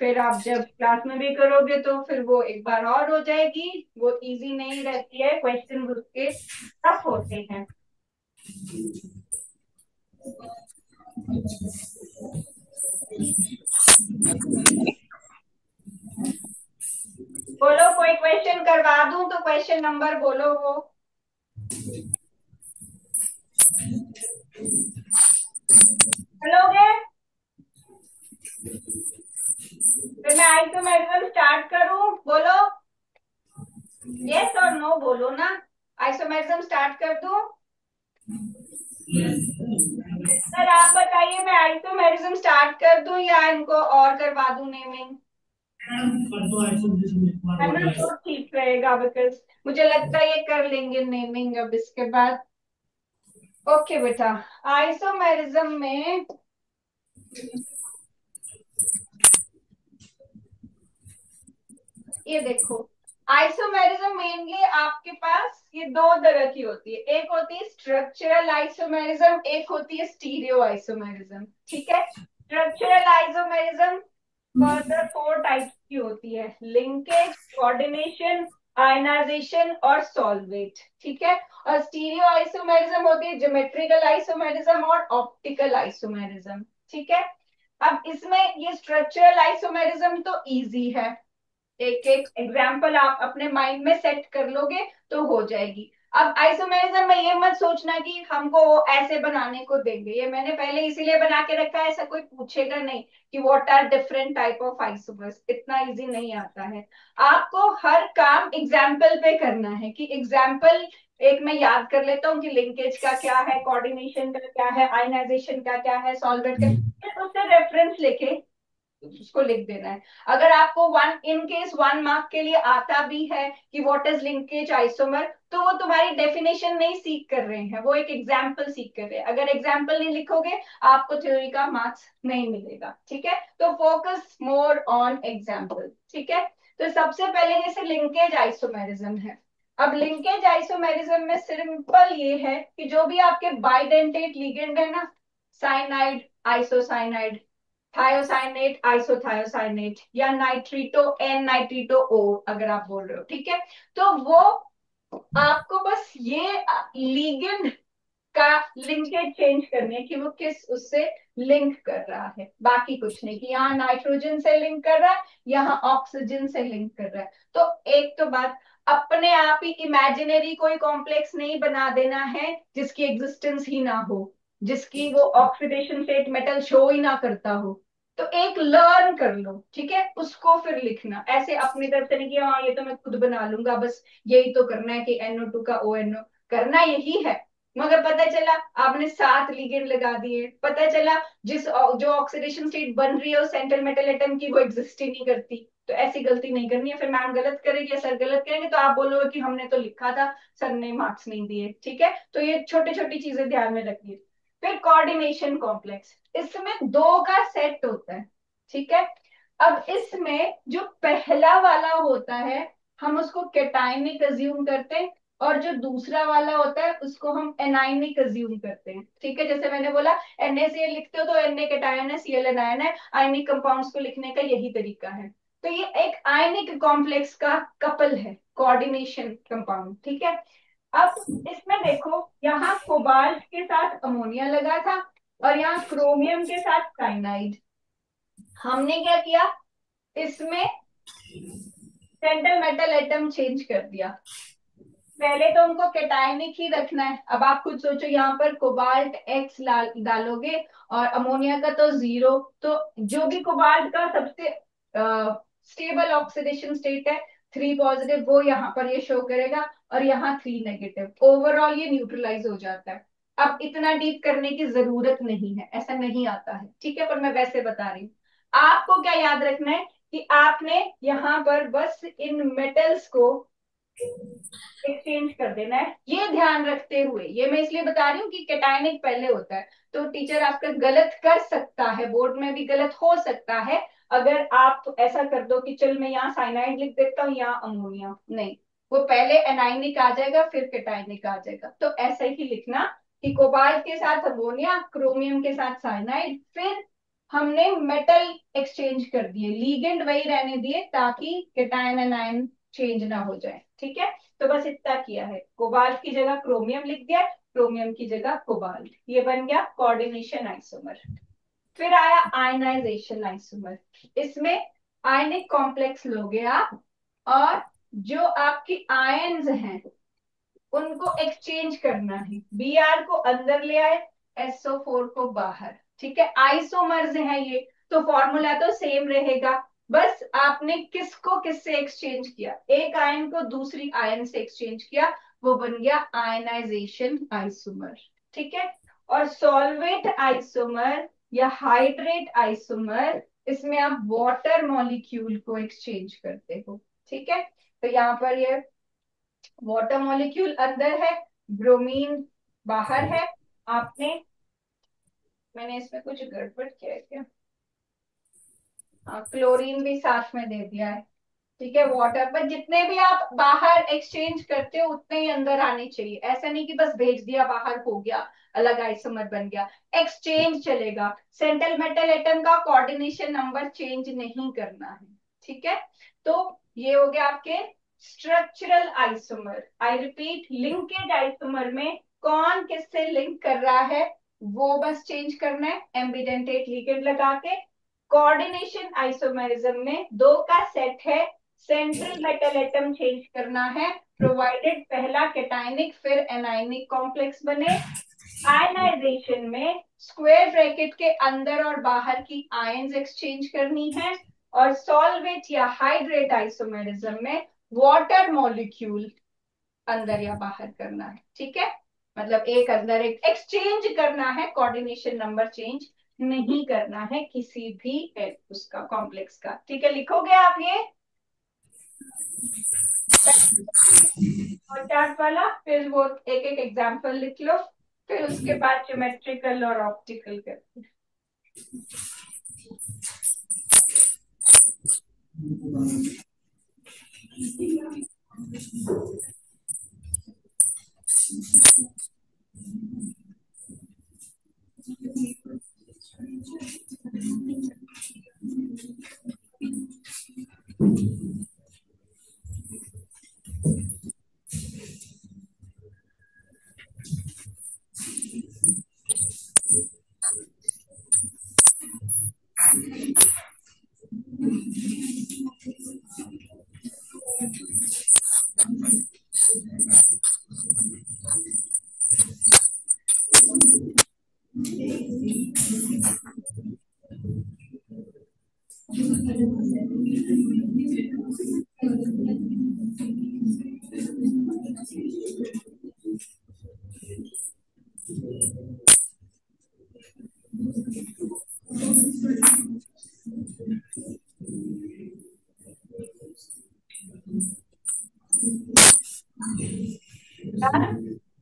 फिर आप जब क्लास में भी करोगे तो फिर वो एक बार और हो जाएगी। वो इजी नहीं रहती है, क्वेश्चन उसके टफ होते हैं। बोलो, कोई क्वेश्चन करवा दूं तो क्वेश्चन नंबर बोलो वो। चलोगे? फिर मैं आइसोमेरिज्म स्टार्ट करूं, बोलो यस और नो, बोलो ना। आइसोमेरिज्म स्टार्ट कर दूं? सर आप बताइए, मैं आइसोमेरिज्म स्टार्ट कर दूं या इनको और करवा दूं नेमिंग? है ना, तो ठीक रहेगा, बिकॉज मुझे लगता है ये कर लेंगे नेमिंग अब इसके बाद। ओके बेटा, आइसोमेरिज्म में ये देखो, आइसोमेरिज्म मेनली आपके पास ये दो तरह की होती है, एक होती है स्ट्रक्चरल आइसोमेरिज्म, एक होती है स्टीरियो आइसोमेरिज्म। ठीक है, स्ट्रक्चरल आइसोमेरिज्म फर्दर 4 टाइप्स की होती है, लिंकेज, कोऑर्डिनेशन, आयनाइजेशन और सॉल्वेट। ठीक है, और स्टीरियो आइसोमेरिज्म होती है ज्योमेट्रिकल आइसोमेरिज्म और ऑप्टिकल आइसोमेरिज्म। ठीक है, अब इसमें ये स्ट्रक्चरल आइसोमेरिज्म तो इजी है, एक एक एग्जाम्पल आप अपने माइंड में सेट कर लोगे तो हो जाएगी। अब आइसोमेरिज्म में ये मत सोचना कि हमको वो ऐसे बनाने को देंगे, ये मैंने पहले इसीलिए बना के रखा है, ऐसा कोई पूछेगा नहीं कि what are different type of isomers, इतना इजी नहीं आता है। आपको हर काम एग्जाम्पल पे करना है, कि एग्जाम्पल एक मैं याद कर लेता हूँ कि लिंकेज का क्या है, कोऑर्डिनेशन का क्या है, आयनाइजेशन का क्या है, सॉल्वेंट का, उससे रेफरेंस लेके उसको लिख देना है। अगर आपको वन इन केस 1 मार्क के लिए आता भी है कि व्हाट इज लिंकेज आइसोमर, तो वो तुम्हारी डेफिनेशन नहीं सीख कर रहे हैं, वो एक एग्जाम्पल सीख कर रहे हैं। अगर एग्जाम्पल नहीं लिखोगे आपको थ्योरी का मार्क्स नहीं मिलेगा। ठीक है, तो फोकस मोर ऑन एग्जाम्पल। ठीक है, तो सबसे पहले जैसे लिंकेज आइसोमेरिज्म है। अब लिंकेज आइसोमेरिज्म में सिंपल ये है कि जो भी आपके बाइडेंटेट लिगेंड है ना, साइनाइड, आइसोसाइनाइड, थायोसाइनेट, आइसोथायोसाइनेट, या नाइट्रीटो एन, नाइट्रीटो ओ, अगर आप बोल रहे हो। ठीक है, तो वो आपको बस ये लीगेंड का लिंकेज चेंज करने हैं कि वो किस उससे लिंक कर रहा है, बाकी कुछ नहीं, कि यहाँ नाइट्रोजन से लिंक कर रहा है, यहाँ ऑक्सीजन से लिंक कर रहा है। तो एक तो बात, अपने आप ही इमेजिनरी कोई कॉम्प्लेक्स नहीं बना देना है जिसकी एग्जिस्टेंस ही ना हो, जिसकी वो ऑक्सीडेशन स्टेट मेटल शो ही ना करता हो। तो एक लर्न कर लो, ठीक है, उसको फिर लिखना, ऐसे अपनी तरफ से नहीं कि हाँ ये तो मैं खुद बना लूंगा, बस यही तो करना है कि NO2 का ONO, करना यही है। मगर पता चला आपने 7 लिगेंड लगा दिए, पता चला जिस जो ऑक्सीडेशन स्टेट बन रही है उस सेंट्रल मेटल एटम की, वो एग्जिस्ट ही नहीं करती। तो ऐसी गलती नहीं करनी है, फिर मैम गलत करेगी या सर गलत करेंगे तो आप बोलोगे कि हमने तो लिखा था, सर ने मार्क्स नहीं दिए। ठीक है, तो ये छोटी छोटी चीजें ध्यान में रखिए। फिर कोऑर्डिनेशन कॉम्प्लेक्स, इसमें 2 का सेट होता है। ठीक है, अब इसमें जो पहला वाला होता है हम उसको कैटायनिक अज्यूम करते हैं, और जो दूसरा वाला होता है उसको हम एनाइनिक अज्यूम करते हैं। ठीक है, जैसे मैंने बोला NaCl लिखते हो तो Na कैटायन है, Cl एनायन है, आयनिक कंपाउंड्स को लिखने का यही तरीका है। तो ये एक आयनिक कॉम्प्लेक्स का कपल है, कोऑर्डिनेशन कंपाउंड। ठीक है, अब इसमें देखो, यहाँ कोबाल्ट के साथ अमोनिया लगा था और यहाँ क्रोमियम के साथ साइनाइड। हमने क्या किया, इसमें सेंट्रल मेटल एटम चेंज कर दिया। पहले तो हमको कैटायनिक ही रखना है। अब आप खुद सोचो, यहाँ पर कोबाल्ट एक्स डालोगे और अमोनिया का तो 0, तो जो भी कोबाल्ट का सबसे स्टेबल ऑक्सीडेशन स्टेट है 3 पॉजिटिव, वो यहाँ पर ये शो करेगा और यहाँ 3 नेगेटिव। ओवरऑल ये न्यूट्रलाइज हो जाता है। अब इतना डीप करने की जरूरत नहीं है, ऐसा नहीं आता है, ठीक है, पर मैं वैसे बता रही हूँ। आपको क्या याद रखना है कि आपने यहाँ पर बस इन मेटल्स को एक्सचेंज कर देना है, ये ध्यान रखते हुए। ये मैं इसलिए बता रही हूँ कि कैटायनिक पहले होता है, तो टीचर आपका गलत कर सकता है, बोर्ड में भी गलत हो सकता है अगर आप ऐसा कर दो कि चल मैं यहाँ साइनाइड लिख देता हूँ, यहाँ अमोनिया। नहीं, वो पहले एनाइनिक आ जाएगा फिर कैटायनिक आ जाएगा। तो ऐसा ही लिखना कि कोबाल्ट के साथ अमोनिया, क्रोमियम के साथ साइनाइड, फिर हमने मेटल एक्सचेंज कर दिए, लीगेंड वही रहने दिए ताकि कैटायन एनायन चेंज ना हो जाए, ठीक है। तो बस इतना किया है, कोबाल्ट की जगह क्रोमियम लिख दिया, क्रोमियम की जगह कोबाल्ट, ये बन गया कोऑर्डिनेशन आइसोमर। फिर आया आयनाइजेशन आइसोमर। इसमें आयनिक कॉम्प्लेक्स लोगे आप और जो आपकी आयन्स हैं उनको एक्सचेंज करना है। Br को अंदर ले आए, SO4 को बाहर, ठीक है। आइसोमर्स है ये, तो फॉर्मूला तो सेम रहेगा, बस आपने किसको किससे एक्सचेंज किया, एक आयन को दूसरी आयन से एक्सचेंज किया, वो बन गया आयनाइजेशन आइसोमर, ठीक है। और सॉल्वेट आइसोमर या हाइड्रेट आइसोमर, इसमें आप वाटर मॉलिक्यूल को एक्सचेंज करते हो, ठीक है। तो यहाँ पर ये वाटर मॉलिक्यूल अंदर है, ब्रोमीन बाहर है। आपने, मैंने इसमें कुछ गड़बड़ किया है क्या, हाँ क्लोरीन भी साथ में दे दिया है, ठीक है। वाटर पर जितने भी आप बाहर एक्सचेंज करते हो उतने ही अंदर आने चाहिए, ऐसा नहीं कि बस भेज दिया बाहर हो गया, अलग आइसोमर बन गया। एक्सचेंज चलेगा, सेंट्रल मेटल एटम का कोऑर्डिनेशन नंबर चेंज नहीं करना है, ठीक है। तो ये हो गया आपके structural isomer. I repeat, linkage isomer में कौन किससे लिंक कर रहा है वो बस चेंज करना है, एम्बिडेंटेट लिगेंड लगा के। कोऑर्डिनेशन आइसोमेरिज्म में दो का सेट है, सेंट्रल मेटल एटम चेंज करना है, प्रोवाइडेड पहला कैटायनिक फिर एनायनिक कॉम्प्लेक्स बने। आयनाइजेशन में स्क्वायर ब्रैकेट के अंदर और बाहर की आयंस एक्सचेंज करनी है। और सॉल्वेट या हाइड्रेट आइसोमेरिज्म में वाटर मॉलिक्यूल अंदर या बाहर करना है, ठीक है। मतलब एक अंदर एक एक्सचेंज करना है, कोऑर्डिनेशन नंबर चेंज नहीं करना है किसी भी उसका कॉम्प्लेक्स का, ठीक है। लिखोगे आप ये और चार्ट वाला, फिर वो एक एक एग्जांपल लिख लो, फिर उसके बाद ज्योमेट्रिकल और ऑप्टिकल करते हैं।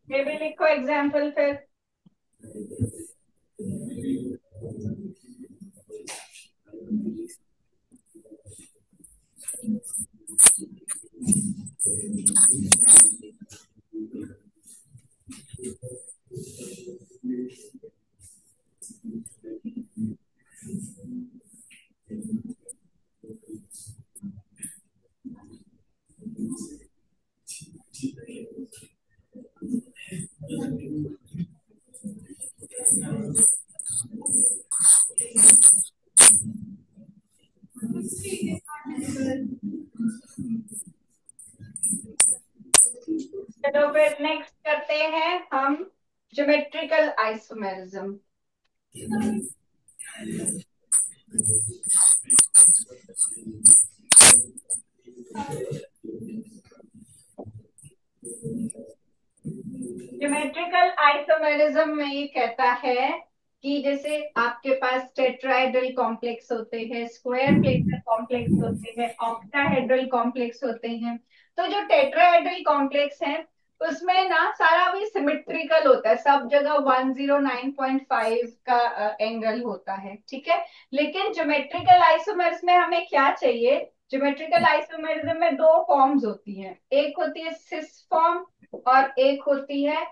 ये भी लिखो एग्जाम्पल फिर। चलो फिर नेक्स्ट करते हैं हम ज्योमेट्रिकल आइसोमेरिज्म। ज्योमेट्रिकल आइसोमेरिज्म में ये कहता है कि जैसे आपके पास टेट्राहेड्रल कॉम्प्लेक्स होते हैं, स्क्वायर प्लेनर कॉम्प्लेक्स होते हैं, ऑक्टाहेड्रल कॉम्प्लेक्स होते हैं। तो जो टेट्राहेड्रल कॉम्प्लेक्स है उसमें ना सारा भी सिमेट्रिकल होता है, सब जगह 109.5 का एंगल होता है, ठीक है। लेकिन ज्योमेट्रिकल आइसोमर्स में हमें क्या चाहिए? ज्योमेट्रिकल आइसोमेरिज्म में दो फॉर्म्स होती हैं, एक होती है सिस फॉर्म और एक होती है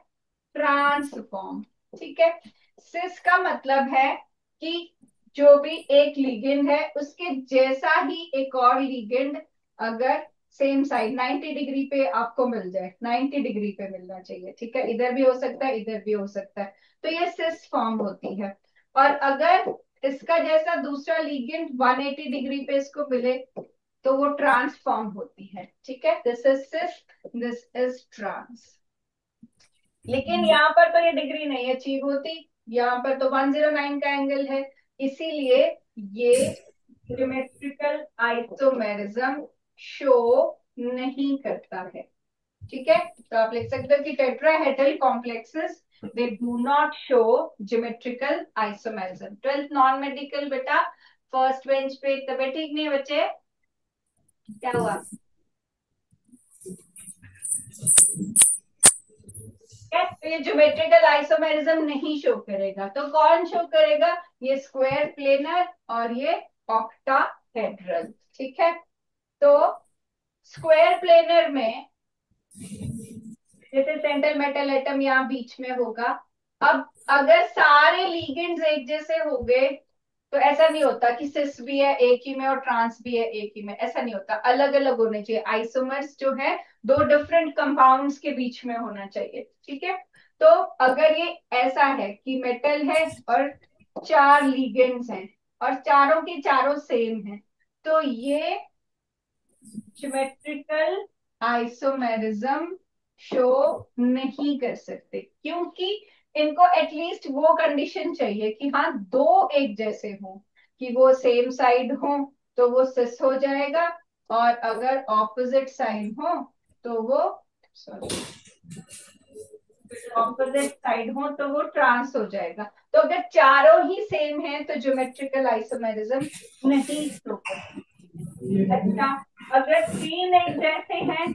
ट्रांसफॉर्म, ठीक है। सिस का मतलब है कि जो भी एक लिगेंड है उसके जैसा ही एक और लिगेंड अगर सेम साइड 90 डिग्री पे आपको मिल जाए, 90 डिग्री पे मिलना चाहिए, ठीक है। इधर भी हो सकता है, इधर भी हो सकता है, तो ये सिस फॉर्म होती है। और अगर इसका जैसा दूसरा लिगेंड 180 डिग्री पे इसको मिले तो वो ट्रांसफॉर्म होती है, ठीक है। This is cis, this is trans. लेकिन यहाँ पर तो ये डिग्री नहीं अचीव होती, यहाँ पर तो 109 का एंगल है, इसीलिए ये ज्योमेट्रिकल आइसोमेरिज्म शो नहीं करता है, ठीक है। तो आप लिख सकते हो कि tetrahedral complexes they do not show geometrical isomerism. 12th non medical बेटा, फर्स्ट बेंच पे तबीयत ठीक नहीं है बच्चे? क्या हुआ? तो ये ज्योमेट्रिकल आइसोमेरिज्म नहीं शो करेगा, तो कौन शो करेगा? ये स्क्वायर प्लेनर और ये ऑक्टाहेड्रल, ठीक है। तो स्क्वायर प्लेनर में जैसे सेंटर मेटल एटम यहाँ बीच में होगा। अब अगर सारे लीगेंड्स एक जैसे हो गए तो ऐसा नहीं होता कि सिस भी है एक ही में और ट्रांस भी है एक ही में, ऐसा नहीं होता, अलग अलग होने चाहिए। आइसोमर्स जो है दो डिफरेंट कंपाउंड्स के बीच में होना चाहिए, ठीक है। तो अगर ये ऐसा है कि मेटल है और चार लीगेंड्स हैं और चारों के चारों सेम हैं, तो ये ज्योमेट्रिकल आइसोमेरिज्म शो नहीं कर सकते, क्योंकि इनको एटलीस्ट वो कंडीशन चाहिए कि हाँ दो एक जैसे हो, कि वो सेम साइड हो तो वो सिस हो जाएगा, और अगर ऑपोजिट साइड हो तो वो, सॉरी, ऑपोजिट साइड हो तो वो ट्रांस हो जाएगा। तो अगर चारों ही सेम है तो ज्योमेट्रिकल आइसोमेरिज्म नहीं शो करती। अच्छा, अगर तीन एक जैसे हैं,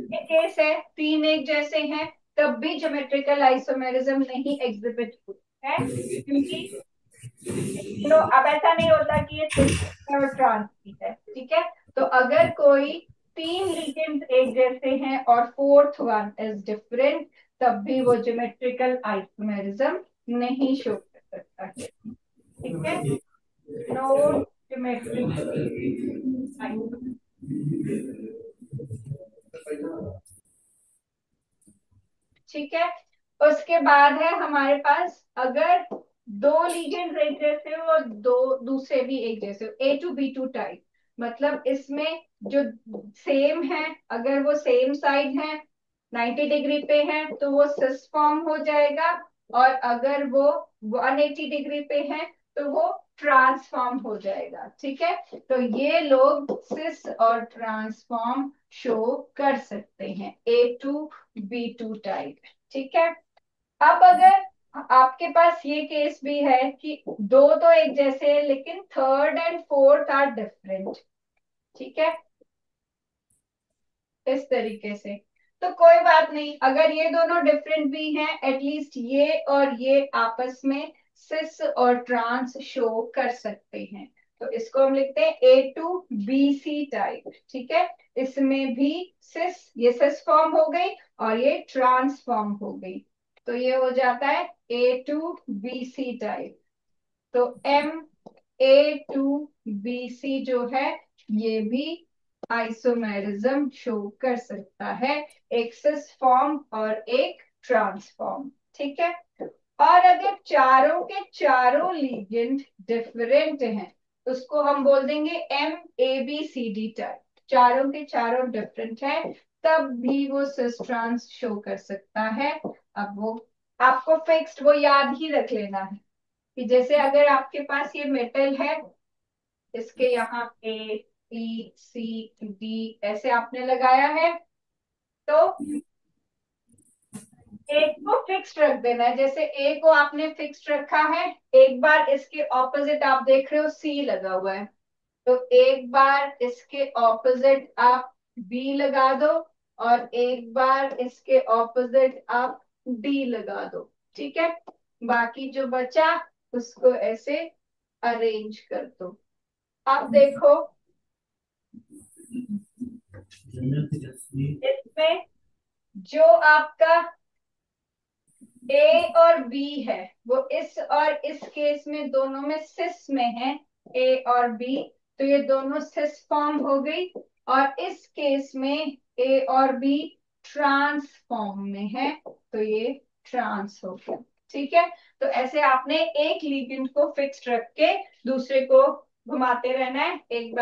एक केस है तीन एक जैसे हैं, तब भी ज्योमेट्रिकल आइसोमेरिज्म नहीं एग्जिबिट होता है, क्योंकि तो अब ऐसा नहीं होता कि ये सिस और ट्रांस की है, ठीक है। तो अगर कोई तीन लिगेंड्स एक जैसे हैं और फोर्थ वन इज डिफरेंट, तब भी वो ज्योमेट्रिकल आइसोमेरिज्म नहीं शो कर सकता है, ठीक है। नो ज्योमेट्रिकल, ठीक है। उसके बाद है हमारे पास, अगर दो लीजेंड्स एक जैसे हो और दो दूसरे भी एक जैसे हो, A2B2 टाइप, मतलब इसमें जो सेम है अगर वो सेम साइड है 90 डिग्री पे है तो वो सिस फॉर्म हो जाएगा, और अगर वो 180 डिग्री पे है तो वो ट्रांसफॉर्म हो जाएगा, ठीक है। तो ये लोग सिस और ट्रांसफॉर्म शो कर सकते हैं, A2B2 टाइप, ठीक है। अब अगर आपके पास ये केस भी है कि दो तो एक जैसे हैं लेकिन third and fourth are different, ठीक है, इस तरीके से, तो कोई बात नहीं, अगर ये दोनों डिफरेंट भी हैं एटलीस्ट ये और ये आपस में सिस और ट्रांस शो कर सकते हैं। तो इसको हम लिखते हैं A2BC टाइप, ठीक है। इसमें भी सिस, ये सिस फॉर्म हो गई और ये ट्रांस फॉर्म हो गई, तो ये हो जाता है A2BC टाइप। तो MA2BC जो है ये भी आइसोमेरिज्म शो कर सकता है, एक सिस फॉर्म और एक ट्रांसफॉर्म, ठीक है। और अगर चारों के चारों लिगेंड डिफरेंट हैं, उसको हम बोल देंगे MABCD टाइप। चारों के चारों डिफरेंट है, तब भी वो सिस ट्रांस शो कर सकता है। अब वो आपको फिक्स्ड वो याद ही रख लेना है कि जैसे अगर आपके पास ये मेटल है, इसके यहाँ ABCD ऐसे आपने लगाया है, तो एक को फिक्स्ड रख देना है। जैसे ए को आपने फिक्स्ड रखा है, एक बार इसके ऑपोजिट आप देख रहे हो सी लगा हुआ है, तो एक बार इसके ऑपोजिट आप बी लगा दो, और एक बार इसके ऑपोजिट आप डी लगा दो। ठीक है, बाकी जो बचा उसको ऐसे अरेंज कर दो। अब देखो इसमें जो आपका ए और बी है, वो इस और इस केस में दोनों में सिस में है, ए और बी, तो ये दोनों सिस फॉर्म हो गई। और इस केस में ए और बी ट्रांस फॉर्म में है, तो ये ट्रांस हो गया। ठीक है, तो ऐसे आपने एक लिगेंड को फिक्स्ड रख के दूसरे को घुमाते रहना है, एक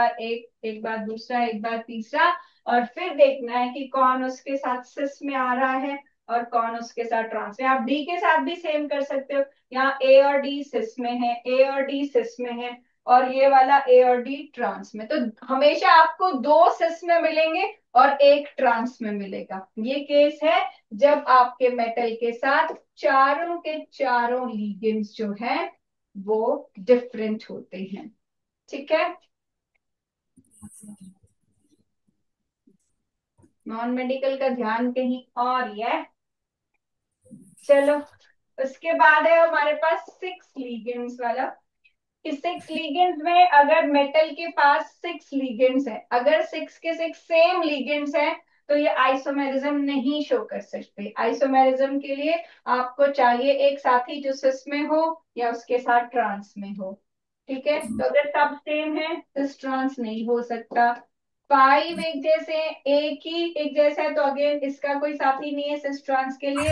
बार दूसरा, एक बार तीसरा, और फिर देखना है कि कौन उसके साथ सिस में आ रहा है और कौन उसके साथ ट्रांस में। आप डी के साथ भी सेम कर सकते हो, यहाँ ए और डी सिस में है, ए और डी सिस में है, और ये वाला ए और डी ट्रांस में। तो हमेशा आपको दो सिस में मिलेंगे और एक ट्रांस में मिलेगा। ये केस है जब आपके मेटल के साथ चारों के चारों लिगेंड्स जो है वो डिफरेंट होते हैं। ठीक है, नॉन मेडिकल का ध्यान कहीं और ही है। चलो, उसके बाद है हमारे पास सिक्स लिगेंड्स वाला। इस सिक्स लिगेंड्स में अगर मेटल के पास सिक्स लिगेंड्स है, अगर सिक्स के सिक्स सेम लिगेंड्स है, तो ये आइसोमेरिज्म नहीं शो कर सकते। आइसोमेरिज्म के लिए आपको चाहिए एक साथी जो सिस में हो या उसके साथ ट्रांस में हो। ठीक है, तो अगर सब सेम है सिस ट्रांस नहीं हो सकता। फाइव एक जैसे हैं, एक ही एक जैसा है, तो अगेन इसका कोई साथी नहीं है सिस ट्रांस के लिए,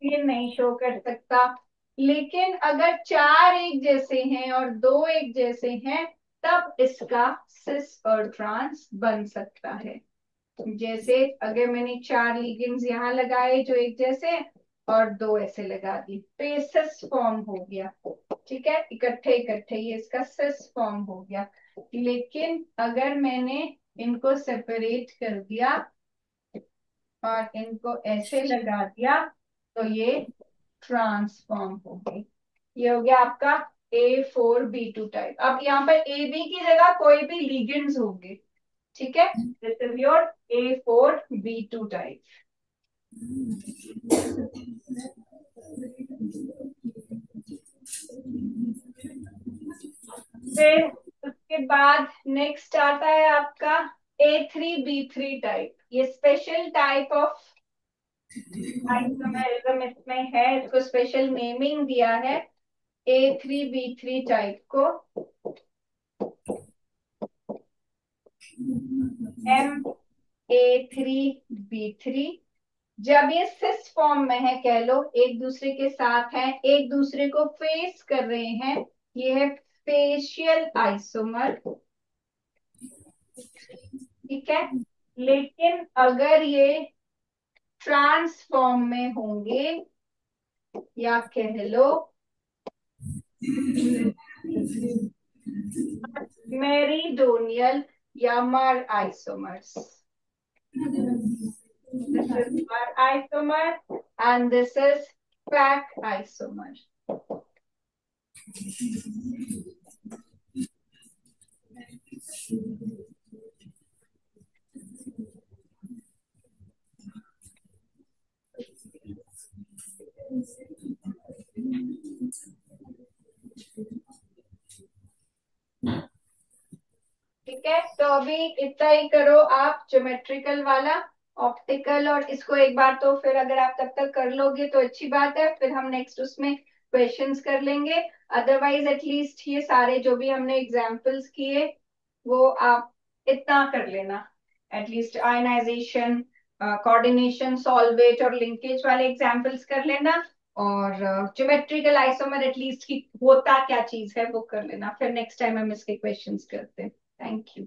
ये नहीं शो कर सकता। लेकिन अगर चार एक जैसे हैं और दो एक जैसे हैं, तब इसका सिस और ट्रांस बन सकता है। जैसे अगर मैंने चार लिगेंड्स यहाँ लगाए जो एक जैसे हैं, और दो ऐसे लगा दी, तो ये सिस फॉर्म हो गया। ठीक है, इकट्ठे इकट्ठे ये इसका सिस फॉर्म हो गया। लेकिन अगर मैंने इनको सेपरेट कर दिया और इनको ऐसे लगा दिया, तो ये ट्रांसफॉर्म हो गई। ये हो गया आपका A4B2 टाइप। अब यहाँ पर AB की जगह कोई भी लिगेंड्स होंगे। ठीक है, this is your A4B2 type. फिर उसके बाद नेक्स्ट आता है आपका A3B3 टाइप। ये स्पेशल टाइप ऑफ आइसोमेरिज्म इसमें है, इसको स्पेशल नेमिंग दिया है A3B3 टाइप को MA3B3। जब ये सिस फॉर्म में है, कह लो एक दूसरे के साथ है, एक दूसरे को फेस कर रहे हैं, ये है फेशियल आइसोमर। ठीक है, लेकिन अगर ये ट्रांसफॉर्म में होंगे, या कह लो मेरिडोनियल या मर isomers. This is mer isomer and this is pack isomer. ठीक है, तो अभी इतना ही करो आप ज्योमेट्रिकल वाला, ऑप्टिकल, और इसको एक बार तो फिर अगर आप तब तक कर लोगे तो अच्छी बात है, फिर हम नेक्स्ट उसमें क्वेश्चंस कर लेंगे। अदरवाइज एटलीस्ट ये सारे जो भी हमने एग्जांपल्स किए वो आप इतना कर लेना, एटलीस्ट आयनाइजेशन, कोऑर्डिनेशन, सॉल्वेट और लिंकेज वाले एग्जांपल्स कर लेना। और ज्योमेट्रिकल आइसोमर एटलीस्ट की होता क्या चीज है वो कर लेना, फिर नेक्स्ट टाइम हम इसके क्वेश्चंस करते हैं। Thank you.